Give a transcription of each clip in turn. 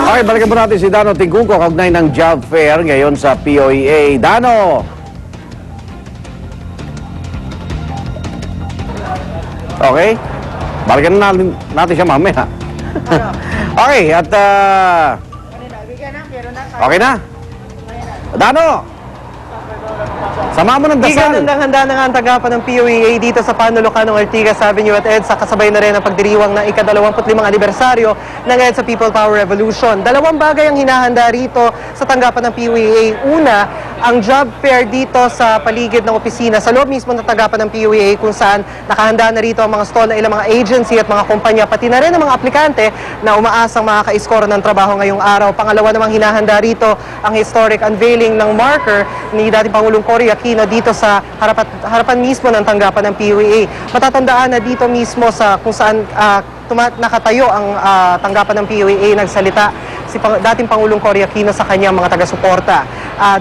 Okay, balikan po natin si Dano Tingkungko kaugnay ng job fair ngayon sa POEA. Dano! Okay, balikan na natin siya mamaya. Okay, at okay na. Dano! Sama mo ng dasal. Handa na nga ang tagapan ng POEA dito sa Panulucan ng Ortigas Avenue at EDSA. Kasabay na rin ang pagdiriwang ng ika-25 anibersaryo ng EDSA People Power Revolution. Dalawang bagay ang hinahanda rito sa tanggapan ng POEA. Una, ang job fair dito sa paligid ng opisina, sa loob mismo ng tanggapan ng POEA kung saan nakahanda na rito ang mga stall na ilang mga agency at mga kumpanya, pati na rin ang mga aplikante na umaasang makaka-iskora ng trabaho ngayong araw. Pangalawa namang hinahanda rito ang historic unveiling ng marker ni dating Pangulong Cory Aquino dito sa harapan mismo ng tanggapan ng POEA. Matatandaan na dito mismo sa kung saan nakatayo ang tanggapan ng POEA, nagsalita si dating Pangulong Cory Aquino sa kanyang mga taga-suporta.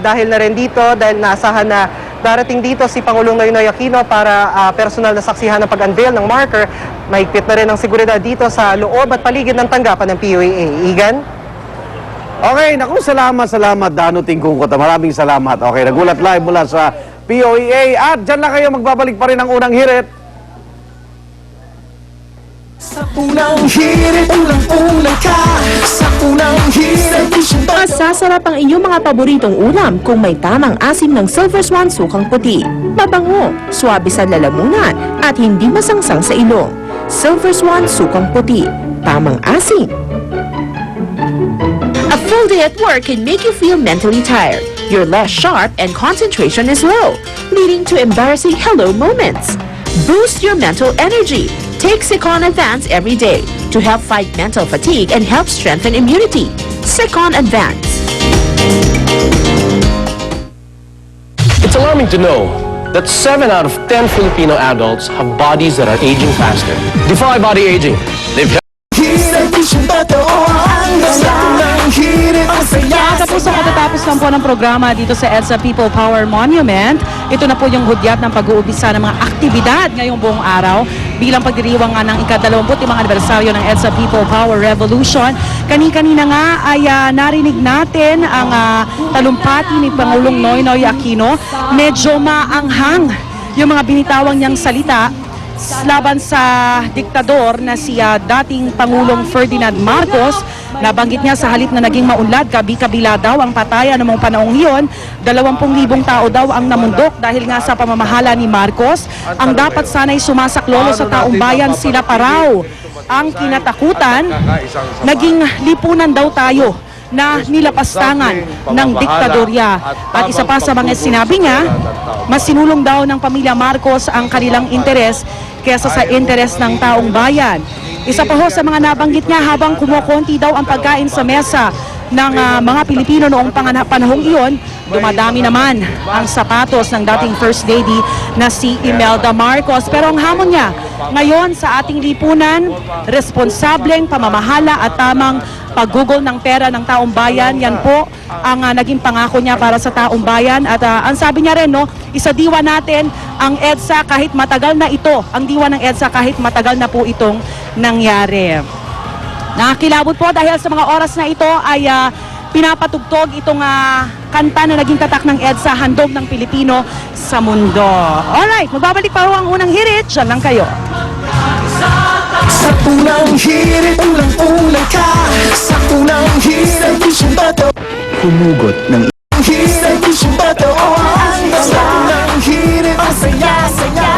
Dahil na rin dito, dahil naasahan na darating dito si Pangulong Noynoy Aquino para personal na saksihan ng pag-unveil ng marker, mahigpit na rin ang seguridad dito sa loob at paligid ng tanggapan ng POEA. Igan? Okay, naku, salamat Dano Tingkungko. Maraming salamat. Okay, nagulat live mula sa POEA at dyan lang kayo, magbabalik pa rin ang unang hirit. Sa unang hirit, ulang-ulang ka. Sa unang hirit, Masasarap ang inyong mga paboritong ulam kung may tamang asim ng Silver Swan sukang puti. Mabango, swabe sa lalamunan at hindi masangsang sa ilong. Silver Swan sukang puti, tamang asim. A full day at work can make you feel mentally tired. You're less sharp and concentration is low, leading to embarrassing hello moments. Boost your mental energy. Take Secon Advance every day to help fight mental fatigue and help strengthen immunity. Secon Advance. It's alarming to know that 7 out of 10 Filipino adults have bodies that are aging faster. Defy body aging. Live healthy. Tapos ang katatapos lang po ng programa dito sa EDSA People Power Monument. Ito na po yung hudyat ng pag-uumpisa ng mga aktibidad ngayong buong araw bilang pagdiriwang nga ng ika-25 anibersaryo ng EDSA People Power Revolution. Kanina nga ay narinig natin ang talumpati ni Pangulong Noynoy Aquino. Medyo maanghang yung mga binitawang niyang salita laban sa diktador na si dating Pangulong Ferdinand Marcos. Nabanggit niya sa halip na naging maunlad, kabi-kabila daw ang patayan noong panahong iyon. 20,000 tao daw ang namundok dahil nga sa pamamahala ni Marcos. Ang dapat sana'y sumasaklolo sa taong bayan, sila pa raw ang kinatakutan. Naging lipunan daw tayo na nilapastangan ng diktadorya. At isa pa sa mga sinabi niya, mas sinulong daw ng pamilya Marcos ang kanilang interes kesa sa interes ng taong bayan. Isa pa ho sa mga nabanggit niya, habang kumukonti daw ang pagkain sa mesa ng mga Pilipino noong panahong iyon, dumadami naman ang sapatos ng dating First Lady na si Imelda Marcos. Pero ang hamon niya ngayon sa ating lipunan, responsableng pamamahala at tamang paggugol ng pera ng taong bayan, yan po ang naging pangako niya para sa taong bayan. At ang sabi niya rin, isa diwa natin ang EDSA kahit matagal na ito, ang diwa ng EDSA kahit matagal na po itong nangyari. Nakakilabot po dahil sa mga oras na ito ay pinapatugtog itong kanta na naging tatak ng EDSA, Handog ng Pilipino sa Mundo. Alright, magbabalik pa ho ang unang hirit. Diyan lang kayo. sa unang hirit, ulang-ulang ka. Sa unang hirit, Humugot ng hirit, sa unang hirit, ang saya-saya.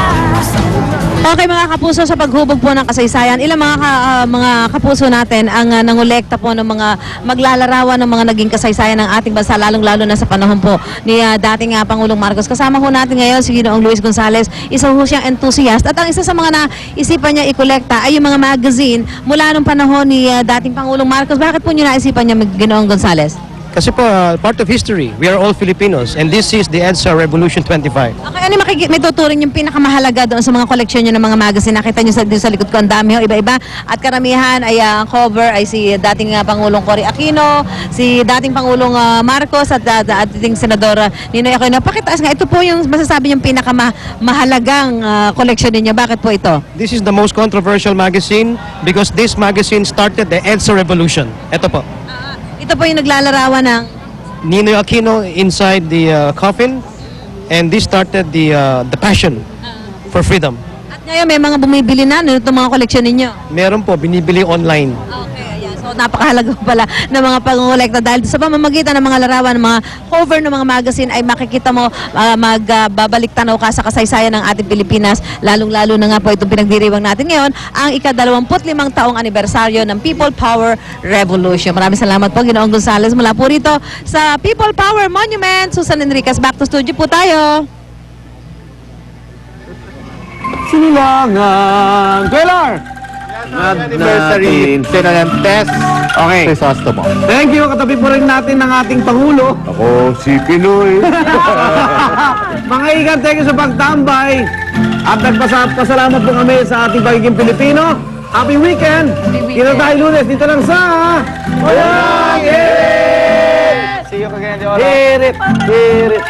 Okay mga kapuso, sa paghubog po ng kasaysayan, ilang mga kapuso natin ang nangolekta po ng mga maglalarawan ng mga naging kasaysayan ng ating bansa, lalong-lalo na sa panahon po ni dating Pangulong Marcos. Kasama ho natin ngayon si Ginoong Luis Gonzales, isa ho siyang enthusiast. At ang isa sa mga naisipan niya ikolekta ay yung mga magazine mula nung panahon ni dating Pangulong Marcos. Bakit po niyo naisipan niya, Ginoong Gonzales? Kasi po, part of history. We are all Filipinos and this is the EDSA Revolution 25. Okay, ano may tuturing yung pinakamahalaga doon sa mga koleksyon nyo ng mga magazine? Nakita nyo doon sa likod ko, ang dami ho, iba-iba. At karamihan ay ang cover ay si dating Pangulong Cory Aquino, si dating Pangulong Marcos at dating Senador Ninoy Aquino. Pakitaas nga, ito po yung masasabi yung pinakamahalagang koleksyon ninyo. Bakit po ito? This is the most controversial magazine because this magazine started the EDSA Revolution. Ito po. Ito po yung naglalarawan ng... Ninoy Aquino inside the coffin and this started the passion for freedom. At ngayon may mga bumibili na itong mga koleksyon ninyo. Meron po, binibili online. Okay, ayan. So napakahalaga pala ng mga pangungulekta dahil sa pamamagitan ng mga larawan, ng mga cover ng mga magazine ay makikita mo magbabalik tanaw ka sa kasaysayan ng ating Pilipinas, lalong-lalo na nga po itong pinagdiriwang natin ngayon, ang ika-25 taong anibersaryo ng People Power Revolution. Maraming salamat po, Ginoong Gonzales, mula po rito sa People Power Monument. Susan Enriquez, back to studio po tayo. Sinilangan. Kailar! Anniversary Tinantes Okay. Crisostomo. Thank you. Katabi po rin natin ng ating Pangulo. Ako si Pinoy. Mga ikan, thank you sa pagtambay. At nagpasalamat po kami sa ating pagiging Pilipino. Happy weekend! Kita tayo Lunes dito lang sa... Walang Hirit! See you again, Hirit! Hirit!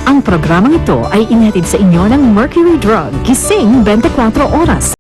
Ang programang ito ay inhatid sa inyo ng Mercury Drug, Gising 24 Oras.